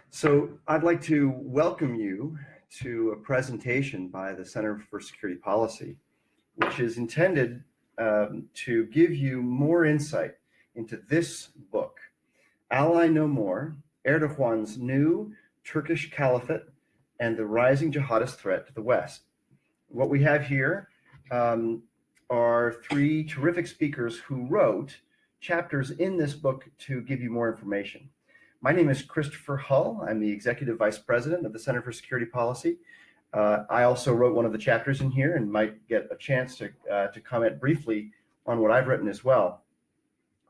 So I'd like to welcome you to a presentation by the Center for Security Policy, which is intended to give you more insight into this book, Ally No More, Erdogan's New Turkish Caliphate and the Rising Jihadist Threat to the West. What we have here are three terrific speakers who wrote chapters in this book to give you more information. My name is Christopher Hull. I'm the Executive Vice President of the Center for Security Policy. I also wrote one of the chapters in here and might get a chance to comment briefly on what I've written as well.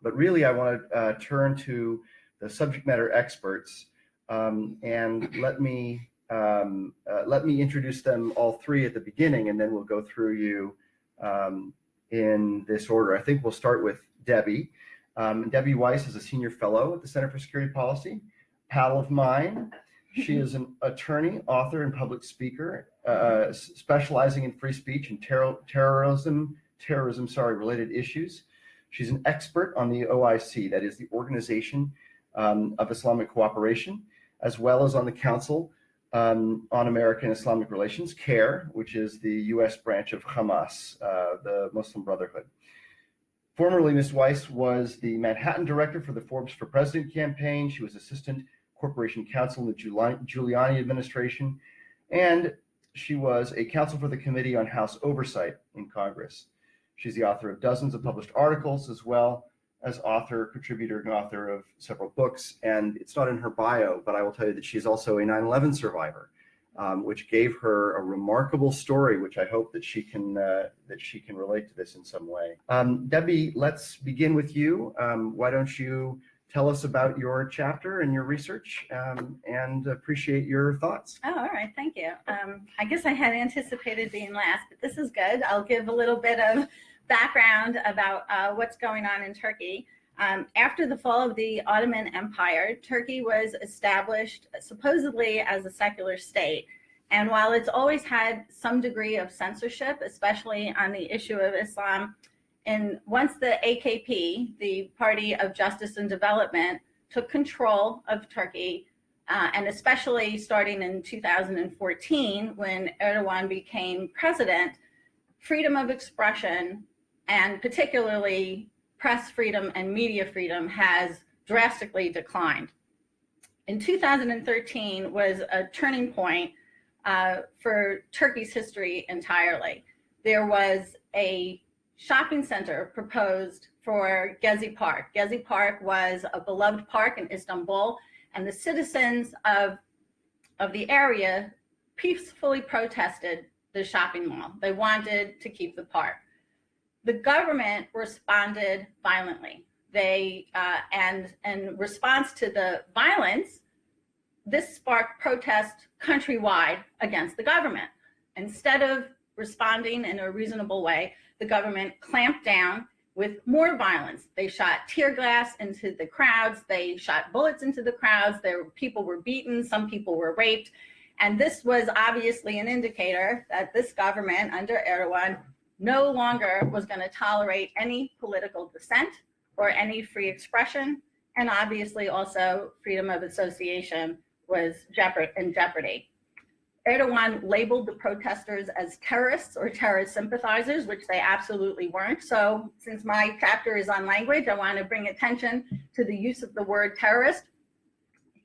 But really, I want to turn to the subject matter experts and let me introduce them all three at the beginning, and then we'll go through you in this order. I think we'll start with Debbie. Debbie Weiss is a senior fellow at the Center for Security Policy, pal of mine. She is an attorney, author, and public speaker, specializing in free speech and terrorism related issues. She's an expert on the OIC, that is the Organization of Islamic Cooperation, as well as on the Council on American Islamic Relations, CARE, which is the U.S. branch of Hamas, the Muslim Brotherhood. Formerly, Ms. Weiss was the Manhattan director for the Forbes for President campaign. She was assistant corporation counsel in the Giuliani administration, and she was a counsel for the Committee on House Oversight in Congress. She's the author of dozens of published articles, as well as contributor, and author of several books. And it's not in her bio, but I will tell you that she's also a 9/11 survivor, which gave her a remarkable story, which I hope that she can relate to this in some way. Debbie, let's begin with you. Why don't you tell us about your chapter and your research, and appreciate your thoughts. Oh, all right, thank you. I guess I had anticipated being last, but this is good. I'll give a little bit of background about what's going on in Turkey. After the fall of the Ottoman Empire, Turkey was established supposedly as a secular state. And while it's always had some degree of censorship, especially on the issue of Islam, and once the AKP, the Party of Justice and Development, took control of Turkey, and especially starting in 2014, when Erdogan became president, freedom of expression, and particularly press freedom and media freedom, has drastically declined. In 2013 was a turning point for Turkey's history entirely. There was a shopping center proposed for Gezi Park. Gezi Park was a beloved park in Istanbul, and the citizens of the area peacefully protested the shopping mall. They wanted to keep the park. The government responded violently. And in response to the violence, this sparked protests countrywide against the government. Instead of responding in a reasonable way, the government clamped down with more violence. They shot tear gas into the crowds. They shot bullets into the crowds. People were beaten. Some people were raped. And this was obviously an indicator that this government under Erdogan no longer was going to tolerate any political dissent or any free expression. And obviously also freedom of association was in jeopardy. Erdogan labeled the protesters as terrorists or terrorist sympathizers, which they absolutely weren't. So since my chapter is on language, I want to bring attention to the use of the word terrorist.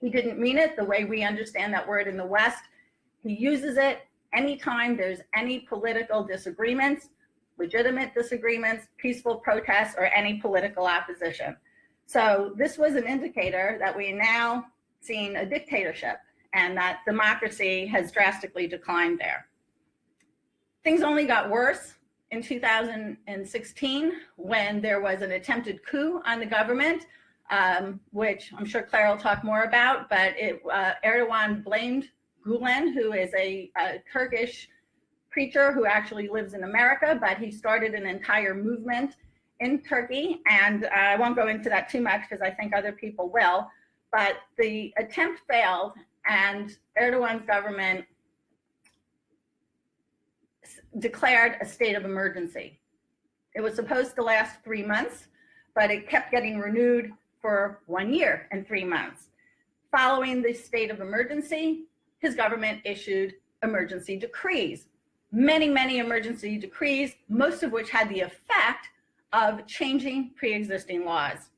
He didn't mean it the way we understand that word in the West. He uses it anytime there's any political disagreements, legitimate disagreements, peaceful protests, or any political opposition. So this was an indicator that we are now seeing a dictatorship, and that democracy has drastically declined there. Things only got worse in 2016 when there was an attempted coup on the government, which I'm sure Claire will talk more about, but Erdogan blamed Gulen, who is a Turkish preacher who actually lives in America, but he started an entire movement in Turkey, and I won't go into that too much because I think other people will, but the attempt failed, and Erdogan's government declared a state of emergency. It was supposed to last 3 months, but it kept getting renewed for 1 year and 3 months. Following the state of emergency, his government issued emergency decrees, many emergency decrees, most of which had the effect of changing pre-existing laws.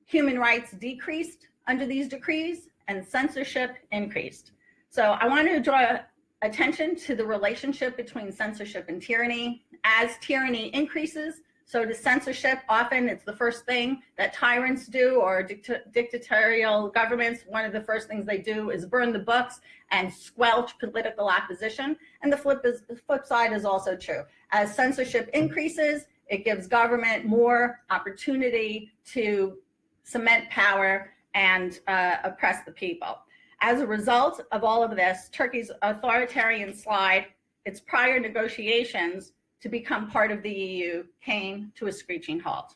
Human rights decreased under these decrees and censorship increased. So I want to draw attention to the relationship between censorship and tyranny. As tyranny increases, so does censorship. Often it's the first thing that tyrants do, or dictatorial governments. One of the first things they do is burn the books and squelch political opposition. And the flip side is also true. As censorship increases, it gives government more opportunity to cement power and oppress the people. As a result of all of this, Turkey's authoritarian slide, its prior negotiations to become part of the EU, came to a screeching halt.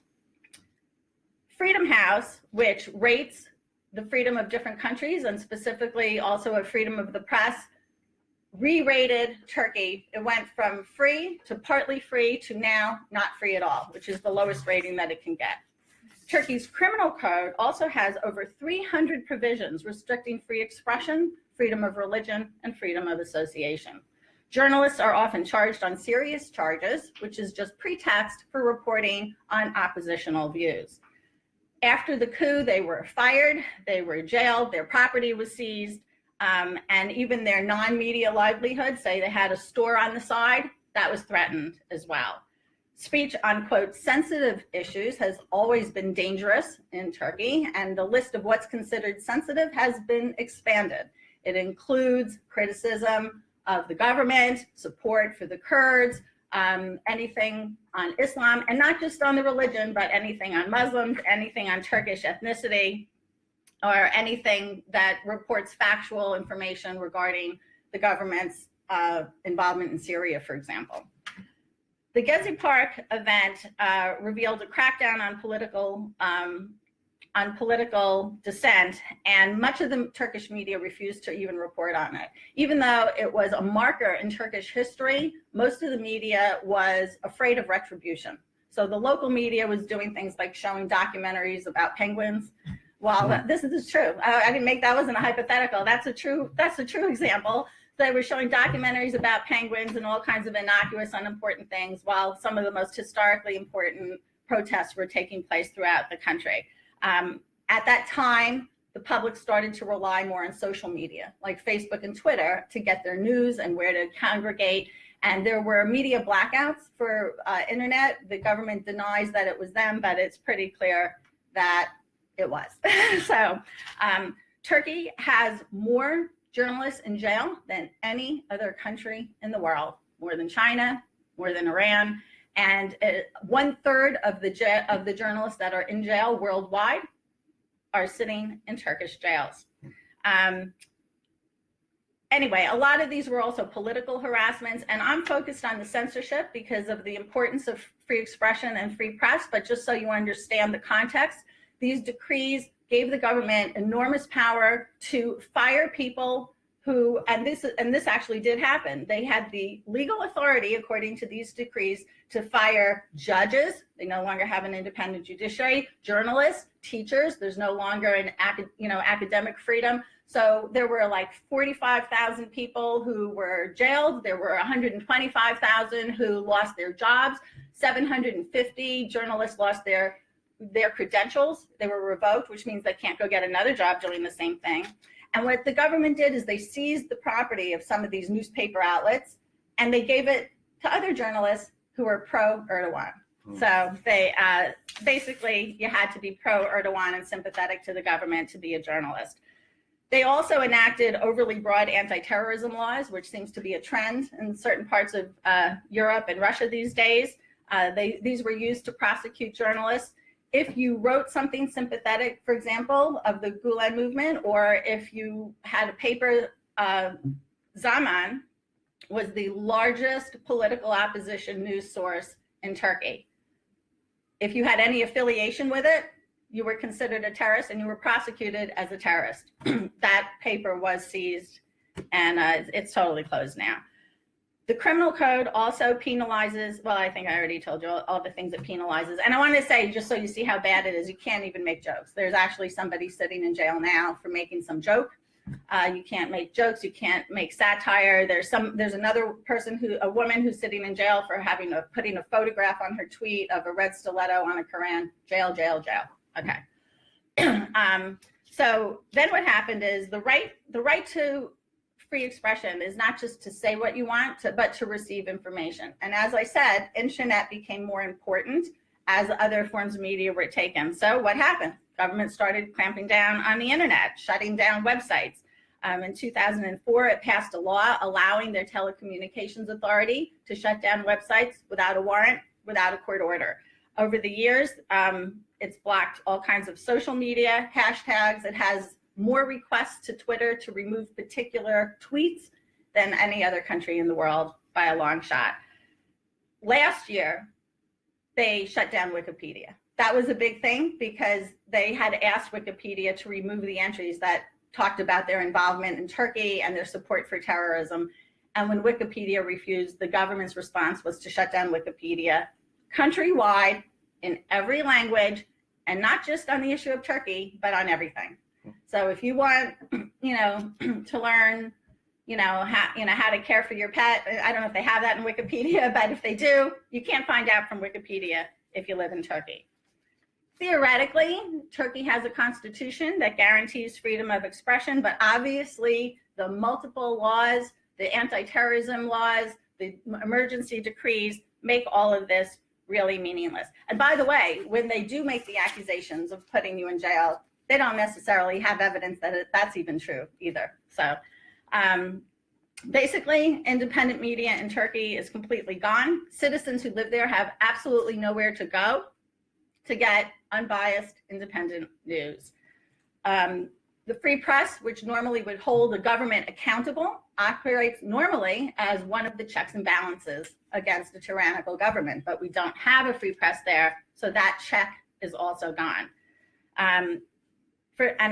Freedom House, which rates the freedom of different countries and specifically also a freedom of the press, re-rated Turkey. It went from free to partly free to now not free at all, which is the lowest rating that it can get. Turkey's criminal code also has over 300 provisions restricting free expression, freedom of religion, and freedom of association. Journalists are often charged on serious charges, which is just pretext for reporting on oppositional views. After the coup, they were fired, they were jailed, their property was seized, and even their non-media livelihood, say they had a store on the side, that was threatened as well. Speech on, quote, sensitive issues has always been dangerous in Turkey, and the list of what's considered sensitive has been expanded. It includes criticism of the government, support for the Kurds, anything on Islam, and not just on the religion, but anything on Muslims, anything on Turkish ethnicity, or anything that reports factual information regarding the government's involvement in Syria, for example. The Gezi Park event revealed a crackdown on political dissent, and much of the Turkish media refused to even report on it. Even though it was a marker in Turkish history, most of the media was afraid of retribution. So the local media was doing things like showing documentaries about penguins. Well, this is true. I didn't make, that wasn't a hypothetical. That's a true example. They were showing documentaries about penguins and all kinds of innocuous, unimportant things, while some of the most historically important protests were taking place throughout the country. At that time, the public started to rely more on social media, like Facebook and Twitter, to get their news and where to congregate. And there were media blackouts for internet. The government denies that it was them, but it's pretty clear that it was. So Turkey has more journalists in jail than any other country in the world, more than China, more than Iran. And 1/3 of the journalists that are in jail worldwide are sitting in Turkish jails. Anyway, a lot of these were also political harassments, and I'm focused on the censorship because of the importance of free expression and free press. But just so you understand the context, these decrees gave the government enormous power to fire people who, and this actually did happen. They had the legal authority, according to these decrees, to fire judges. They no longer have an independent judiciary, journalists, teachers. There's no longer an academic freedom. So there were like 45,000 people who were jailed. There were 125,000 who lost their jobs. 750 journalists lost their credentials. They were revoked, which means they can't go get another job doing the same thing. And what the government did is they seized the property of some of these newspaper outlets, and they gave it to other journalists who were pro-Erdogan. So they basically, you had to be pro-Erdogan and sympathetic to the government to be a journalist. They also enacted overly broad anti-terrorism laws, which seems to be a trend in certain parts of Europe and Russia these days. These were used to prosecute journalists. If you wrote something sympathetic, for example, of the Gulen movement, or if you had a paper, Zaman was the largest political opposition news source in Turkey. If you had any affiliation with it, you were considered a terrorist and you were prosecuted as a terrorist. That paper was seized, and it's totally closed now. The criminal code also penalizes, well, I think I already told you all the things it penalizes. And I want to say, just so you see how bad it is, you can't even make jokes. There's actually somebody sitting in jail now for making some joke. You can't make jokes. You can't make satire. There's another person a woman who's sitting in jail for putting a photograph on her tweet of a red stiletto on a Koran. Jail, jail, jail. Okay. So then what happened is the right to free expression is not just to say what you want, but to receive information. And as I said, internet became more important as other forms of media were taken. So what happened? Government started clamping down on the internet, shutting down websites. In 2004, it passed a law allowing their telecommunications authority to shut down websites without a warrant, without a court order. Over the years, it's blocked all kinds of social media, hashtags. It has more requests to Twitter to remove particular tweets than any other country in the world by a long shot. Last year, they shut down Wikipedia. That was a big thing because they had asked Wikipedia to remove the entries that talked about their involvement in Turkey and their support for terrorism. And when Wikipedia refused, the government's response was to shut down Wikipedia countrywide in every language, and not just on the issue of Turkey, but on everything. So if you want, to learn, how to care for your pet, I don't know if they have that in Wikipedia, but if they do, you can't find out from Wikipedia if you live in Turkey. Theoretically, Turkey has a constitution that guarantees freedom of expression, but obviously the multiple laws, the anti-terrorism laws, the emergency decrees make all of this really meaningless. And by the way, when they do make the accusations of putting you in jail, they don't necessarily have evidence that that's even true either. So basically, independent media in Turkey is completely gone. Citizens who live there have absolutely nowhere to go to get unbiased, independent news. The free press, which normally would hold the government accountable, operates normally as one of the checks and balances against a tyrannical government, but we don't have a free press there, so that check is also gone. And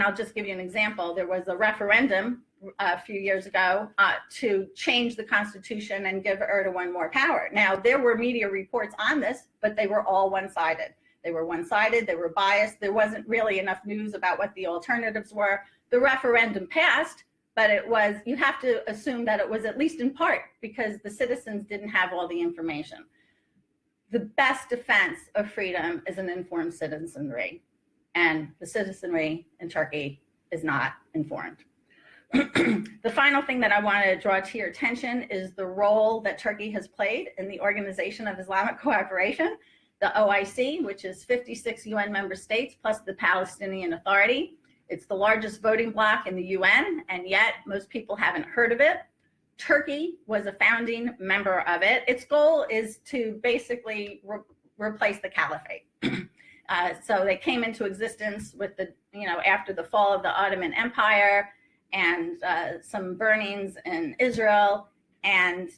I'll just give you an example. There was a referendum a few years ago to change the constitution and give Erdogan more power. Now, there were media reports on this, but they were all one-sided. They were one-sided, they were biased. There wasn't really enough news about what the alternatives were. The referendum passed, but you have to assume that it was at least in part because the citizens didn't have all the information. The best defense of freedom is an informed citizenry, and the citizenry in Turkey is not informed. The final thing that I want to draw to your attention is the role that Turkey has played in the Organization of Islamic Cooperation, the OIC, which is 56 UN member states plus the Palestinian Authority. It's the largest voting bloc in the UN, and yet most people haven't heard of it. Turkey was a founding member of it. Its goal is to basically replace the caliphate. So they came into existence with after the fall of the Ottoman Empire and some burnings in Israel, and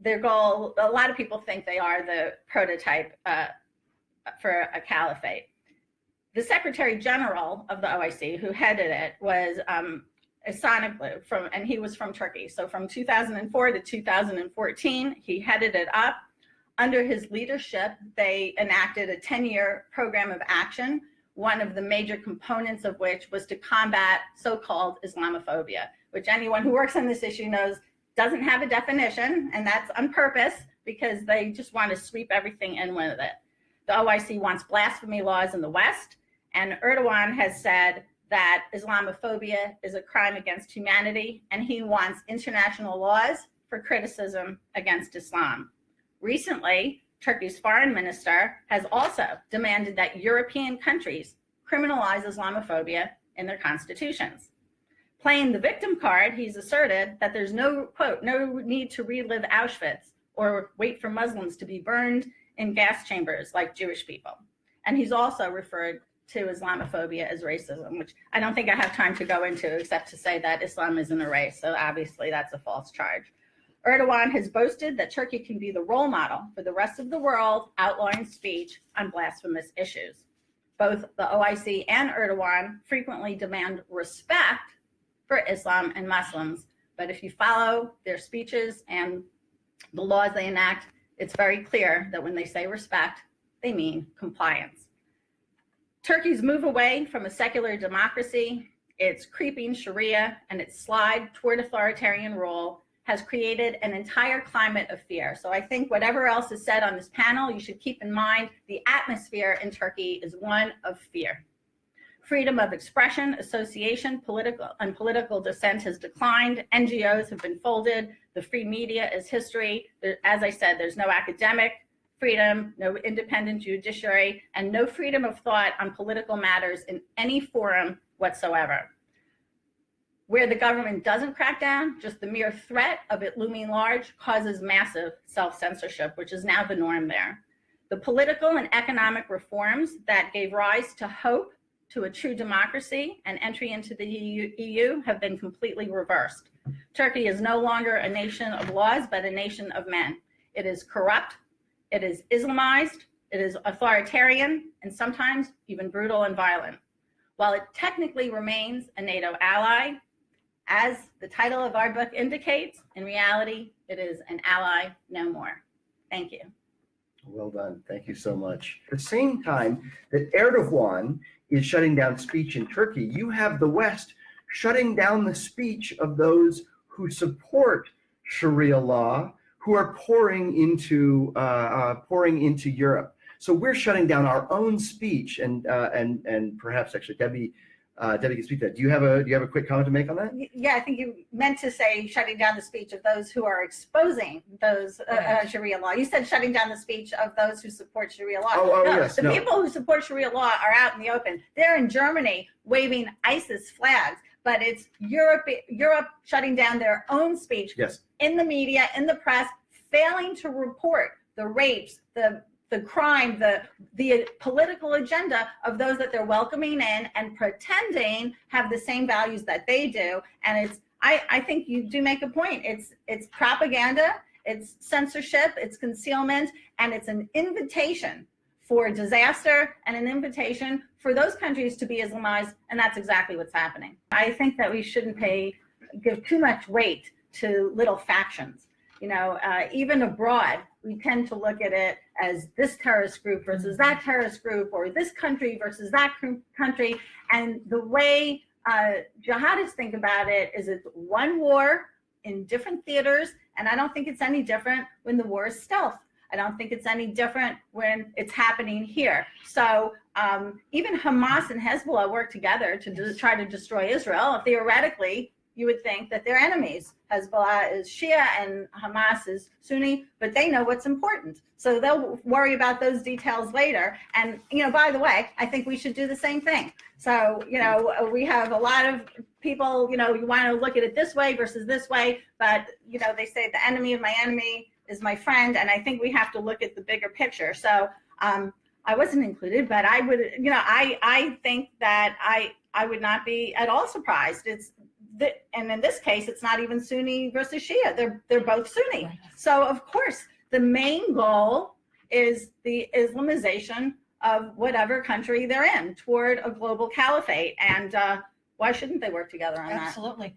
their goal, a lot of people think they are the prototype for a caliphate. The Secretary General of the OIC, who headed it, was Isanoglu, and he was from Turkey. So from 2004 to 2014, he headed it up. Under his leadership, they enacted a 10-year program of action, one of the major components of which was to combat so-called Islamophobia, which anyone who works on this issue knows doesn't have a definition, and that's on purpose because they just want to sweep everything in with it. The OIC wants blasphemy laws in the West, and Erdogan has said that Islamophobia is a crime against humanity, and he wants international laws for criticism against Islam. Recently, Turkey's foreign minister has also demanded that European countries criminalize Islamophobia in their constitutions. Playing the victim card, he's asserted that there's no, quote, no need to relive Auschwitz or wait for Muslims to be burned in gas chambers like Jewish people. And he's also referred to Islamophobia as racism, which I don't think I have time to go into except to say that Islam isn't a race. So obviously that's a false charge. Erdogan has boasted that Turkey can be the role model for the rest of the world outlawing speech on blasphemous issues. Both the OIC and Erdogan frequently demand respect for Islam and Muslims, but if you follow their speeches and the laws they enact, it's very clear that when they say respect, they mean compliance. Turkey's move away from a secular democracy, its creeping Sharia, and its slide toward authoritarian rule has created an entire climate of fear. So I think whatever else is said on this panel, you should keep in mind the atmosphere in Turkey is one of fear. Freedom of expression, association, political dissent has declined. NGOs have been folded. The free media is history. As I said, there's no academic freedom, no independent judiciary, and no freedom of thought on political matters in any forum whatsoever. Where the government doesn't crack down, just the mere threat of it looming large causes massive self-censorship, which is now the norm there. The political and economic reforms that gave rise to hope to a true democracy and entry into the EU have been completely reversed. Turkey is no longer a nation of laws, but a nation of men. It is corrupt, it is Islamized, it is authoritarian, and sometimes even brutal and violent. While it technically remains a NATO ally, as the title of our book indicates, in reality, it is an ally no more. Thank you. Well done. Thank you so much. At the same time that Erdogan is shutting down speech in Turkey, you have the West shutting down the speech of those who support Sharia law, who are pouring into Europe. So we're shutting down our own speech, and perhaps actually Debbie can speak to that. Do you have a quick comment to make on that? Yeah, I think you meant to say shutting down the speech of those who are exposing those Sharia law. You said shutting down the speech of those who support Sharia law. Yes. The people who support Sharia law are out in the open. They're in Germany waving ISIS flags, but it's Europe shutting down their own speech. Yes. In the media, in the press, failing to report the rapes, the crime, the political agenda of those that they're welcoming in and pretending have the same values that they do. And I think you do make a point. It's propaganda, it's censorship, it's concealment, and it's an invitation for disaster and an invitation for those countries to be Islamized, and that's exactly what's happening. I think that we shouldn't give too much weight to little factions. Even abroad, we tend to look at it as this terrorist group versus that terrorist group, or this country versus that country. And the way jihadists think about it is it's one war in different theaters, and I don't think it's any different when the war is stealth. I don't think it's any different when it's happening here. So even Hamas and Hezbollah work together to try to destroy Israel. Theoretically, you would think that they're enemies. Hezbollah is Shia and Hamas is Sunni, but they know what's important. So they'll worry about those details later. And, by the way, I think we should do the same thing. So, we have a lot of people, you want to look at it this way versus this way, but, they say the enemy of my enemy is my friend. And I think we have to look at the bigger picture. So I wasn't included, but I would, I think that I would not be at all surprised. And in this case, it's not even Sunni versus Shia. They're both Sunni. So of course, the main goal is the Islamization of whatever country they're in toward a global caliphate. And why shouldn't they work together on that? Absolutely.